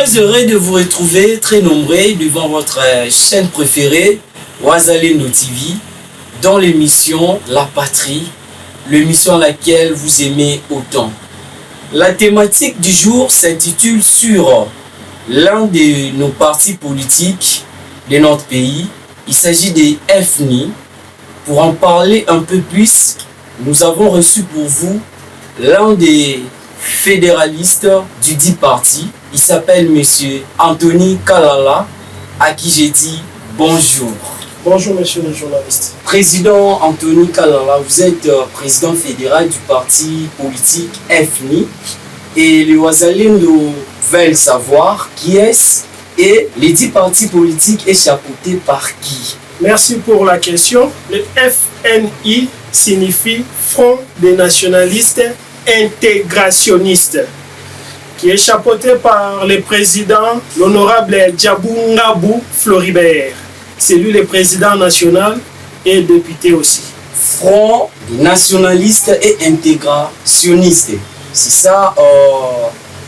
Très heureux de vous retrouver très nombreux devant votre chaîne préférée, Wazalendo TV, dans l'émission La Patrie, l'émission à laquelle vous aimez autant. La thématique du jour s'intitule sur l'un de nos partis politiques de notre pays. Il s'agit des FNI. Pour en parler un peu plus, nous avons reçu pour vous l'un des fédéralistes du dit parti. Il s'appelle Monsieur Anthony Kalala, à qui j'ai dit bonjour. Bonjour monsieur le journaliste. Président Anthony Kalala, vous êtes président fédéral du parti politique FNI et les Wazalendo veulent savoir qui est-ce et les 10 partis politiques est chapeauté par qui? Merci pour la question. Le FNI signifie Front des nationalistes intégrationnistes, qui est chapeauté par le président, l'honorable Djabou Ngabou Floribert. C'est lui le président national et député aussi. Front nationaliste et intégrationniste. C'est ça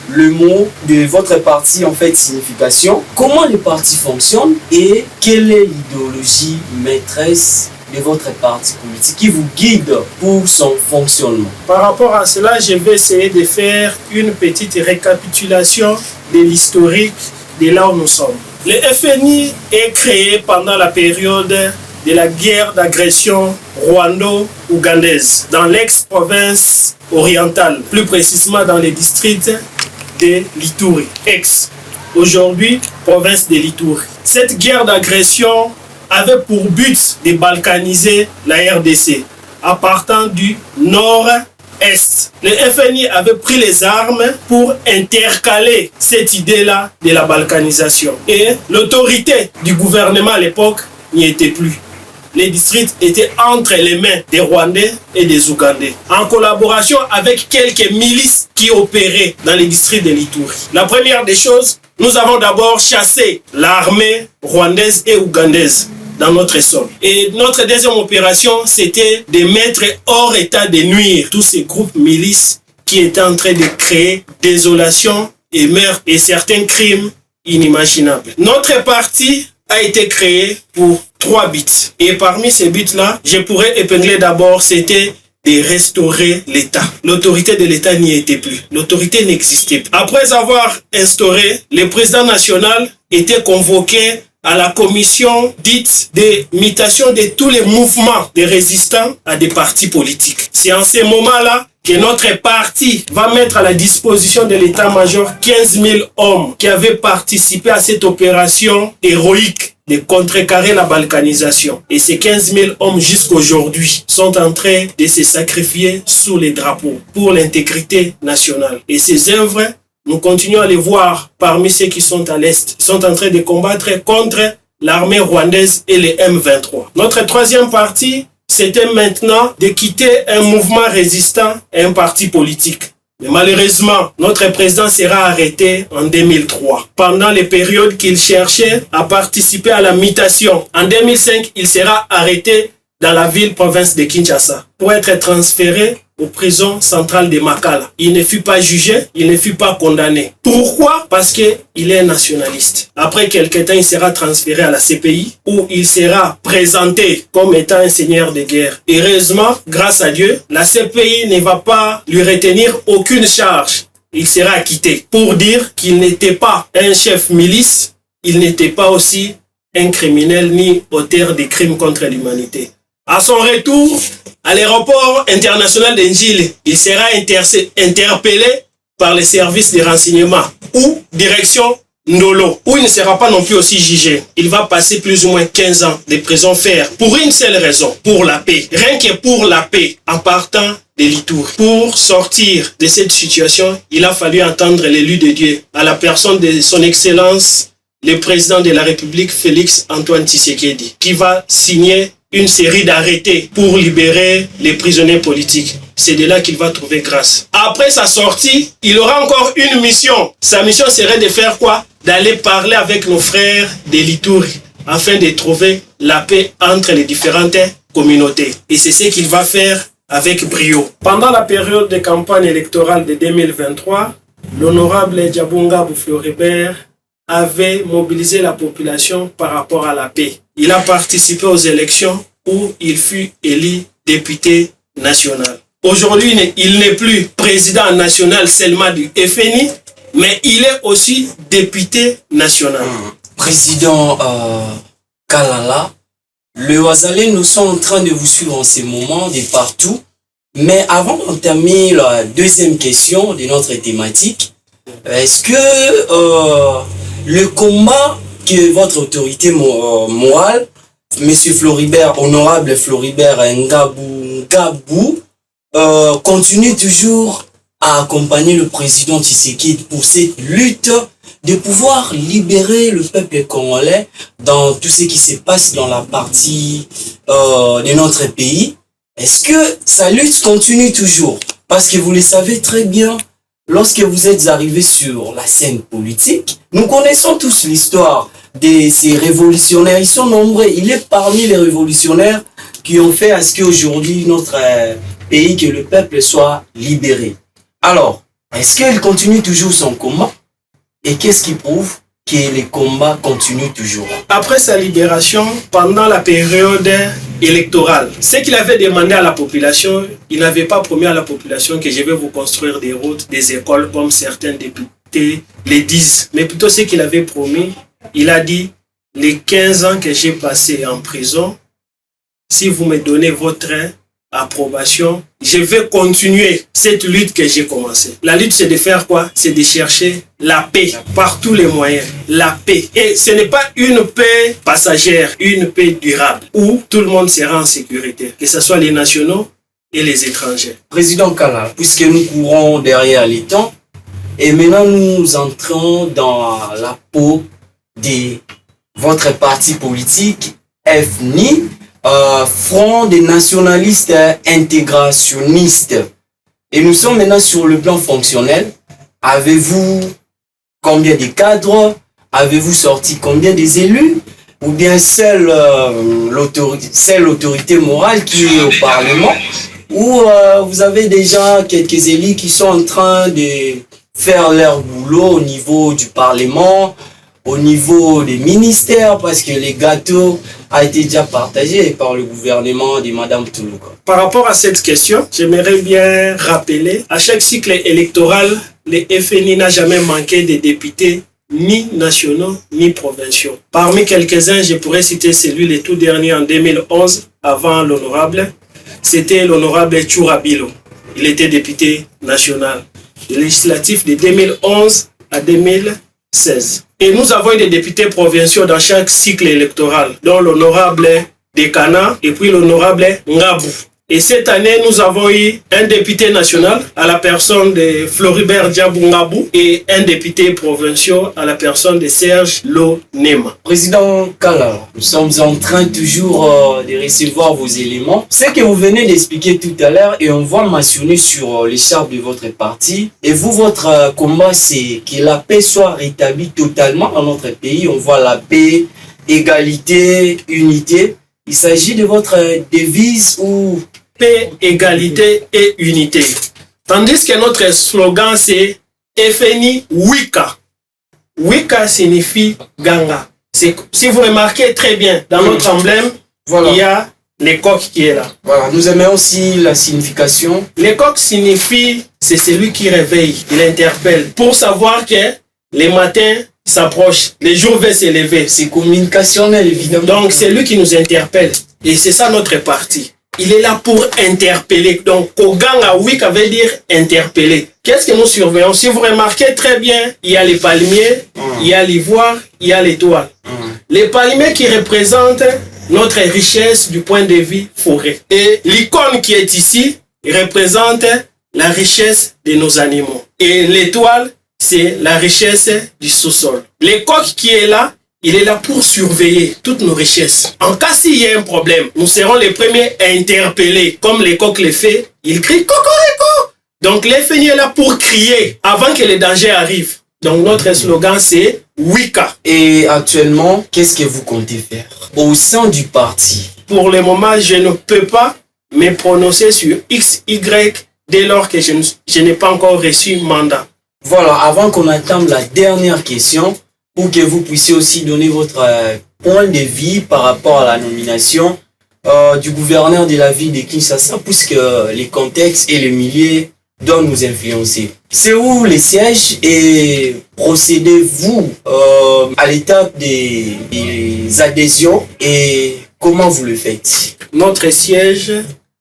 le mot de votre parti, en fait, signification. Comment le parti fonctionne et quelle est l'idéologie maîtresse de votre parti politique qui vous guide pour son fonctionnement? Par rapport à cela, je vais essayer de faire une petite récapitulation de l'historique de là où nous sommes. Le FNI est créé pendant la période de la guerre d'agression rwando-ougandaise dans l'ex-province orientale, plus précisément dans les districts de l'Ituri, aujourd'hui province de l'Ituri. Cette guerre d'agression avait pour but de balkaniser la RDC à partir du nord-est. Le FNI avait pris les armes pour intercaler cette idée-là de la balkanisation. Et l'autorité du gouvernement à l'époque n'y était plus. Les districts étaient entre les mains des Rwandais et des Ougandais, en collaboration avec quelques milices qui opéraient dans les districts de l'Ituri. La première des choses, nous avons d'abord chassé l'armée rwandaise et ougandaise dans notre sol. Et notre deuxième opération, c'était de mettre hors état de nuire tous ces groupes milices qui étaient en train de créer désolation et meurtre et certains crimes inimaginables. Notre parti a été créé pour 3 buts. Et parmi ces buts-là, je pourrais épingler d'abord, c'était de restaurer l'État. L'autorité de l'État n'y était plus. L'autorité n'existait plus. Après avoir instauré, le président national était convoqué à la commission dite de mutation de tous les mouvements de résistants à des partis politiques. C'est en ces moments-là que notre parti va mettre à la disposition de l'état-major 15 000 hommes qui avaient participé à cette opération héroïque de contrecarrer la balkanisation. Et ces 15 000 hommes jusqu'aujourd'hui sont en train de se sacrifier sous les drapeaux pour l'intégrité nationale. Et ces œuvres, nous continuons à les voir parmi ceux qui sont à l'Est. Ils sont en train de combattre contre l'armée rwandaise et les M23. Notre troisième parti, c'était maintenant de quitter un mouvement résistant à un parti politique. Mais malheureusement, notre président sera arrêté en 2003. Pendant les périodes qu'il cherchait à participer à la mutation. En 2005, il sera arrêté dans la ville-province de Kinshasa pour être transféré aux prisons centrales de Makala. Il ne fut pas jugé, il ne fut pas condamné. Pourquoi? Parce qu'il est nationaliste. Après quelques temps, il sera transféré à la CPI où il sera présenté comme étant un seigneur de guerre. Heureusement, grâce à Dieu, la CPI ne va pas lui retenir aucune charge. Il sera acquitté pour dire qu'il n'était pas un chef milice, il n'était pas aussi un criminel ni auteur de crimes contre l'humanité. À son retour à l'aéroport international d'Njili, il sera interpellé par les services de renseignement ou direction Ndolo, où il ne sera pas non plus aussi jugé. Il va passer plus ou moins 15 ans de prison ferme pour une seule raison, pour la paix. Rien que pour la paix, en partant de l'Ituri. Pour sortir de cette situation, il a fallu entendre l'élu de Dieu, à la personne de son excellence, le président de la République, Félix Antoine Tshisekedi, qui va signer une série d'arrêtés pour libérer les prisonniers politiques. C'est de là qu'il va trouver grâce. Après sa sortie, il aura encore une mission. Sa mission serait de faire quoi? D'aller parler avec nos frères de l'Ituri afin de trouver la paix entre les différentes communautés. Et c'est ce qu'il va faire avec brio. Pendant la période de campagne électorale de 2023, l'honorable Djabou Ngabou Floribert avait mobilisé la population par rapport à la paix. Il a participé aux élections où il fut élu député national. Aujourd'hui, il n'est plus président national seulement du FNI, mais il est aussi député national. Président Kalala, le Wazalin, nous sommes en train de vous suivre en ce moment de partout. Mais avant d'entamer la deuxième question de notre thématique, est-ce que le combat que votre autorité morale, Monsieur Floribert, honorable Floribert Ngabou, continue toujours à accompagner le président Tshisekedi pour cette lutte de pouvoir libérer le peuple congolais dans tout ce qui se passe dans la partie de notre pays? Est-ce que sa lutte continue toujours? Parce que vous le savez très bien, lorsque vous êtes arrivé sur la scène politique, nous connaissons tous l'histoire de ces révolutionnaires. Ils sont nombreux. Il est parmi les révolutionnaires qui ont fait à ce qu'aujourd'hui notre pays, que le peuple soit libéré. Alors, est-ce qu'il continue toujours son combat? Et qu'est-ce qui prouve que les combats continuent toujours? Après sa libération, pendant la période électorale, ce qu'il avait demandé à la population, il n'avait pas promis à la population que je vais vous construire des routes, des écoles, comme certains députés le disent. Mais plutôt ce qu'il avait promis, il a dit, les 15 ans que j'ai passés en prison, si vous me donnez votre approbation, je vais continuer cette lutte que j'ai commencée. La lutte, c'est de faire quoi? C'est de chercher la paix par tous les moyens. La paix. Et ce n'est pas une paix passagère, une paix durable, où tout le monde sera en sécurité, que ce soit les nationaux et les étrangers. Président Kala, puisque nous courons derrière les temps, et maintenant nous entrons dans la peau de votre parti politique, FNI, Front des nationalistes intégrationnistes. Et nous sommes maintenant sur le plan fonctionnel. Avez-vous combien de cadres? Avez-vous sorti combien des élus? Ou bien seule l'autorité morale qui est au Parlement? Ou vous avez déjà quelques élus qui sont en train de faire leur boulot au niveau du Parlement, au niveau des ministères, parce que les gâteaux a été déjà partagé par le gouvernement de Madame Toulouka. Par rapport à cette question, j'aimerais bien rappeler, à chaque cycle électoral, le FNI n'a jamais manqué de députés ni nationaux ni provinciaux. Parmi quelques-uns, je pourrais citer celui le tout dernier en 2011, avant l'honorable, c'était l'honorable Chourabilo. Il était député national. Le législatif de 2011 à 2016. Et nous avons des députés provinciaux dans chaque cycle électoral, dont l'honorable Dekana et puis l'honorable Ngabou. Et cette année, nous avons eu un député national à la personne de Floribert Ngabou et un député provincial à la personne de Serge Lonema. Président Kala, nous sommes en train toujours de recevoir vos éléments. Ce que vous venez d'expliquer tout à l'heure et on voit mentionner sur l'écharpe de votre parti. Et vous, votre combat, c'est que la paix soit rétablie totalement dans notre pays. On voit la paix, égalité, unité. Il s'agit de votre devise ou... Paix, égalité et unité. Tandis que notre slogan c'est FNI Wika. Wika signifie Ganga. Si vous remarquez très bien, dans notre emblème, voilà, il y a le coq qui est là. Voilà, nous aimons aussi la signification. Le coq signifie, c'est celui qui réveille, il interpelle, pour savoir que les matins s'approchent, les jours vont s'élever. C'est communicationnel, évidemment. Donc c'est lui qui nous interpelle. Et c'est ça notre parti. Il est là pour interpeller. Donc, Koganga Wika veut dire interpeller. Qu'est-ce que nous surveillons? Si vous remarquez très bien, il y a les palmiers, il y a l'ivoire, il y a l'étoile. Les palmiers qui représentent notre richesse du point de vue forêt. Et l'icône qui est ici représente la richesse de nos animaux. Et l'étoile, c'est la richesse du sous-sol. Le coq qui est là, il est là pour surveiller toutes nos richesses. En cas s'il y a un problème, nous serons les premiers à interpeller. Comme les coqs le font, ils crient « Cocorico ». Donc l'FNI est là pour crier avant que les dangers arrivent. Donc notre slogan c'est « Wika ». Et actuellement, qu'est-ce que vous comptez faire au sein du parti? Pour le moment, je ne peux pas me prononcer sur XY dès lors que je n'ai pas encore reçu mandat. Voilà, avant qu'on attende la dernière question, pour que vous puissiez aussi donner votre point de vue par rapport à la nomination du gouverneur de la ville de Kinshasa, puisque les contextes et les milieux doivent nous influencer. C'est où les sièges et procédez-vous à l'étape des adhésions et comment vous le faites? Notre siège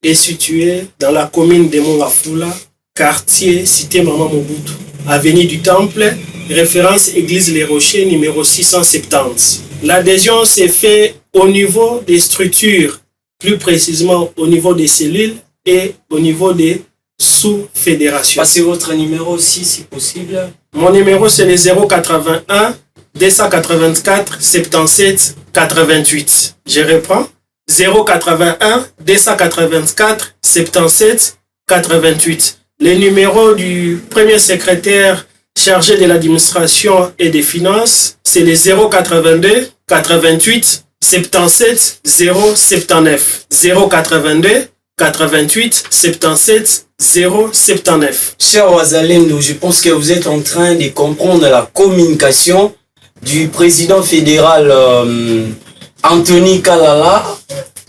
est situé dans la commune de Mongafula, quartier cité Maman Mobutu, avenue du Temple, référence église Les Rochers, numéro 670. L'adhésion s'est faite au niveau des structures, plus précisément au niveau des cellules et au niveau des sous-fédérations. Passez votre numéro aussi si possible. Mon numéro c'est le 081 284 77 88. Je reprends. 081 284 77 88. Le numéro du premier secrétaire chargé de l'administration et des finances, c'est le 082 88 77 079. 082 88 77 079. Cher Wazalendo, je pense que vous êtes en train de comprendre la communication du président fédéral Anthony Kalala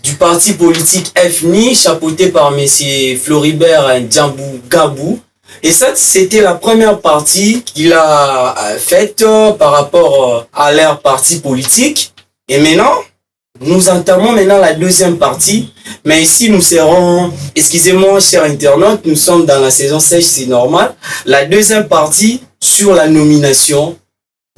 du parti politique FNI, chapeauté par M. Floribert Djambou Gabou. Et ça, c'était la première partie qu'il a faite par rapport à leur parti politique. Et maintenant, nous entamons maintenant la deuxième partie. Mais ici, nous serons, excusez-moi, chers internautes, nous sommes dans la saison sèche, c'est normal. La deuxième partie sur la nomination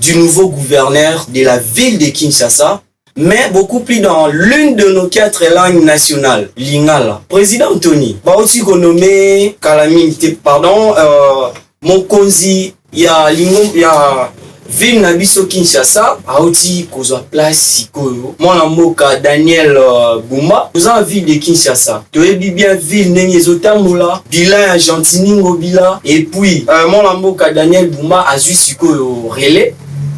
du nouveau gouverneur de la ville de Kinshasa, mais beaucoup plus dans l'une de nos 4 langues nationales, Lingala. Président Anthony, Baouti Konome, Kalamite, pardon, Mokonzi, il y a ville na biso Kinshasa, Aouti Kozwa place Sikoyo. Mon moka Daniel Bouma, nous en ville de Kinshasa. Tu es bien ville Nengezotamula, Bila Gentiningo Bila, et puis mon moka Daniel Bouma a joué Sikoyo relais,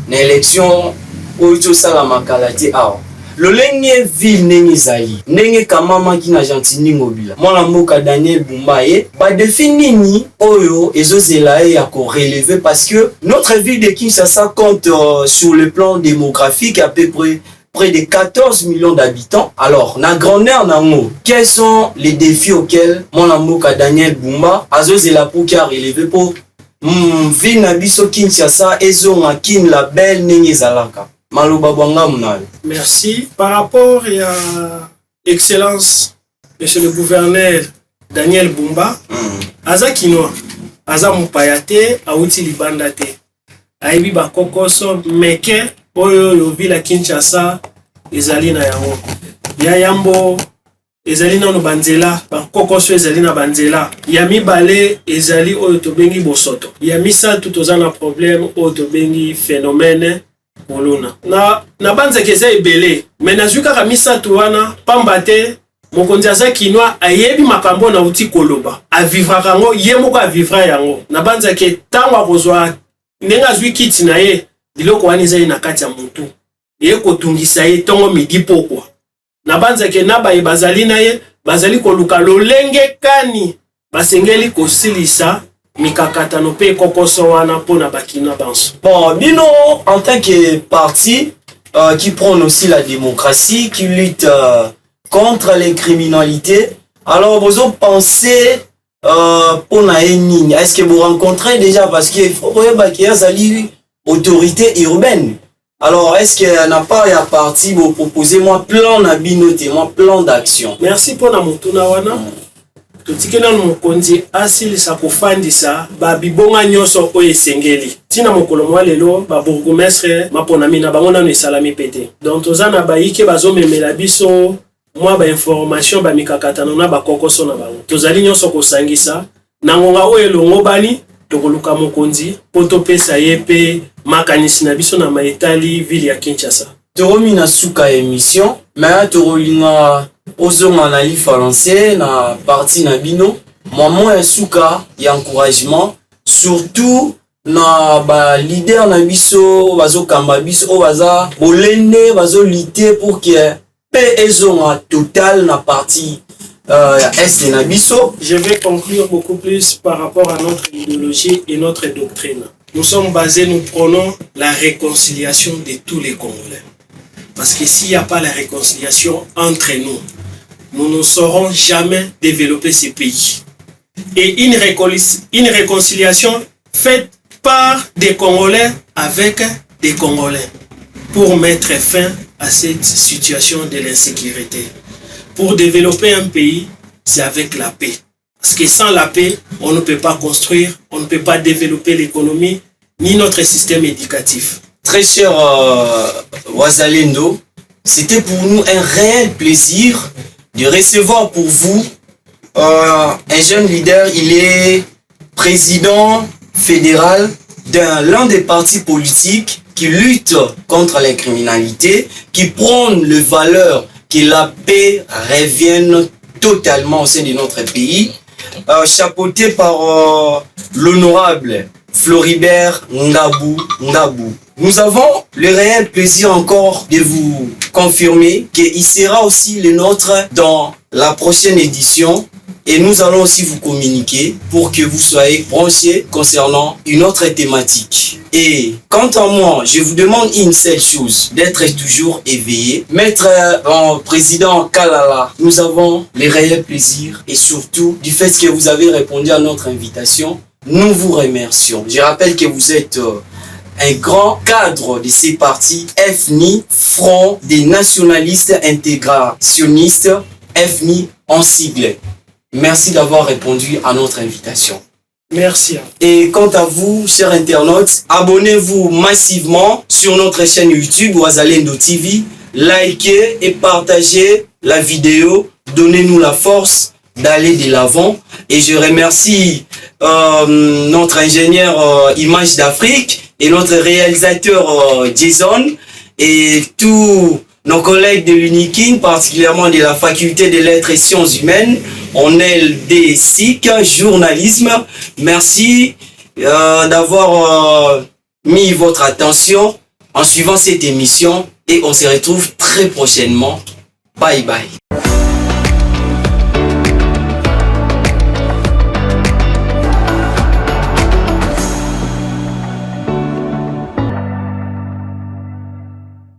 l'élection Oito Salamakalate Awa. Le lenge ville nenge zali, nenge kamama ki na Gentiningo Bila. Mon moka Daniel Bouma ba définini oyo ezozela ya ko relever parce que notre ville de Kinshasa compte sur le plan démographique à peu près de 14 millions d'habitants. Alors, na grandeur nango, quels sont les défis auxquels mon moka Daniel Bouma azozela pour qui a relevé pour ville na biso Kinshasa ezonga kin la belle nenge zalaka. Merci. Par rapport à Excellence, Monsieur le gouverneur Daniel Boumba, Aza Kinoa, Aza Moupayate, Aouti Libandate, Aibi Bakokoso, Meke, Oyo Yovila Kinshasa, Ezalina Yango. Yayambo, Ezalina no Banzela, Bakokoso Ezalina Banzela. Yami Bale, Ezali Oyo Tobengi Bosoto. Yami sa tout ozana problème, Oyo Tobengi phénomène. Na banza keza ebele mais nazuka kamisa tuwana pambate mokonzi aza kinwa ayebi makambo na uti koloba avivra kango ye moko avivra yango na banza ke tango akozwa nenga zwi kiti na ye biloko wani zai na kati ya mutu ye kotungisa ye tongo midi pokwa na banza ke na baye bazali na ye bazali koluka lolenge kani basengeli kosilisa Mikakatano pe kokoso wana pona bakina banso. Bon, Bino, en tant que parti qui prône aussi la démocratie, qui lutte contre les criminalités, alors vous pensez pour na eni, est-ce que vous rencontrez déjà parce que qu'il y a une autorité urbaine. Alors, est-ce qu'il n'y a pas un parti vous proposer moi plan na binote, moi plan d'action? Merci pour na mutuna wana. Totikena mokonzi asilisa kofandisa ba bibonga nyoso oyo esengeli tina mokolo mwa lelo ba bourgmestre maponami na bango nano esalami pete donc tozana bayike bazomemela biso mwa ba information ba mikakatano na ba kokoso na bango tozali nyoso kosangisa na ngonga oyo elongo bani tokoluka mokonzi po topesa ye pe makanisi na biso na maetali ville ya Kinshasa. Toromi na suka émission mais torolinga ozonga na li français na parti na bino maman ya suka ya encouragement surtout na ba leader na biso bazo kamba biso o baza bolende bazo lutter pour que pe ezonga total na parti est na biso. Je vais conclure beaucoup plus par rapport à notre idéologie et notre doctrine. nous sommes basés, nous prenons la réconciliation de tous les Congolais. Parce que s'il n'y a pas la réconciliation entre nous, nous ne saurons jamais développer ces pays. Et une réconciliation faite par des Congolais avec des Congolais pour mettre fin à cette situation de l'insécurité. Pour développer un pays, c'est avec la paix. Parce que sans la paix, on ne peut pas construire, on ne peut pas développer l'économie, ni notre système éducatif. Très cher Wazalendo, c'était pour nous un réel plaisir de recevoir pour vous un jeune leader. Il est président fédéral l'un des partis politiques qui lutte contre la criminalité, qui prône les valeurs que la paix revienne totalement au sein de notre pays, chapeauté par l'honorable Floribert Ngabou. Nous avons le réel plaisir encore de vous confirmer qu'il sera aussi le nôtre dans la prochaine édition et nous allons aussi vous communiquer pour que vous soyez branchés concernant une autre thématique. Et quant à moi, je vous demande une seule chose, d'être toujours éveillé. Maître président Kalala, nous avons le réel plaisir et surtout du fait que vous avez répondu à notre invitation. Nous vous remercions. Je rappelle que vous êtes un grand cadre de ces partis FNI, Front des nationalistes intégrationnistes, FNI en sigle. Merci d'avoir répondu à notre invitation. Merci. Et quant à vous, chers internautes, abonnez-vous massivement sur notre chaîne YouTube Wazalendo TV. Likez et partagez la vidéo. Donnez-nous la force d'aller de l'avant. Et je remercie notre ingénieur Image d'Afrique et notre réalisateur Jason et tous nos collègues de l'UNIKIN, particulièrement de la faculté des lettres et sciences humaines, on est des SIC, journalisme. Merci d'avoir mis votre attention en suivant cette émission et on se retrouve très prochainement. Bye bye.